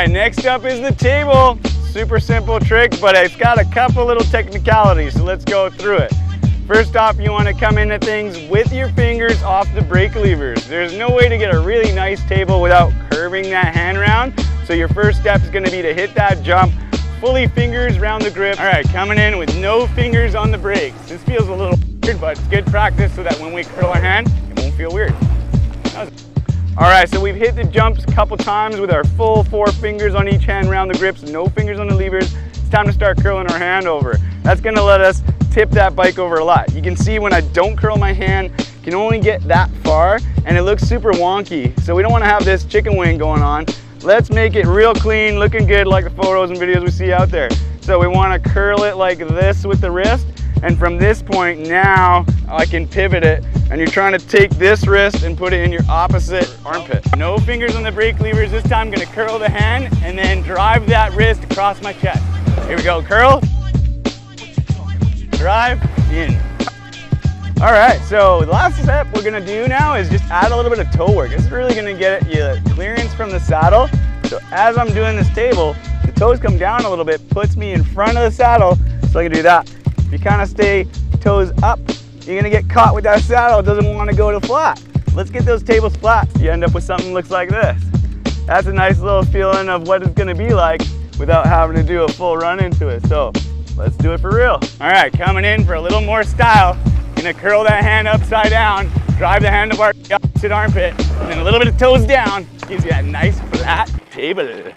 right, next up is the table. Super simple trick, but it's got a couple little technicalities, so let's go through it. First off, you want to come into things with your fingers off the brake levers. There's no way to get a really nice table without curving that hand around. So your first step is going to be to hit that jump, fully fingers around the grip. All right, coming in with no fingers on the brakes. This feels a little weird, but it's good practice so that when we curl our hand, it won't feel weird. All right, so we've hit the jumps a couple times with our full 4 fingers on each hand around the grips, no fingers on the levers. It's time to start curling our hand over. That's gonna let us tip that bike over a lot. You can see when I don't curl my hand, I can only get that far and it looks super wonky. So we don't wanna have this chicken wing going on. Let's make it real clean, looking good like the photos and videos we see out there. So we wanna curl it like this with the wrist. And from this point now, I can pivot it. And you're trying to take this wrist and put it in your opposite armpit. No fingers on the brake levers. This time I'm gonna curl the hand and then drive that wrist across my chest. Here we go, curl, drive, in. All right, so the last step we're gonna do now is just add a little bit of toe work. This is really gonna get you clearance from the saddle. So as I'm doing this table, the toes come down a little bit, puts me in front of the saddle, so I can do that. If you kind of stay toes up, you're gonna get caught with that saddle. It doesn't want to go to flat. Let's get those tables flat. You end up with something that looks like this. That's a nice little feeling of what it's gonna be like without having to do a full run into it. So let's do it for real. All right, coming in for a little more style. Gonna curl that hand upside down, drive the handlebar to the opposite armpit, and then a little bit of toes down gives you that nice flat table.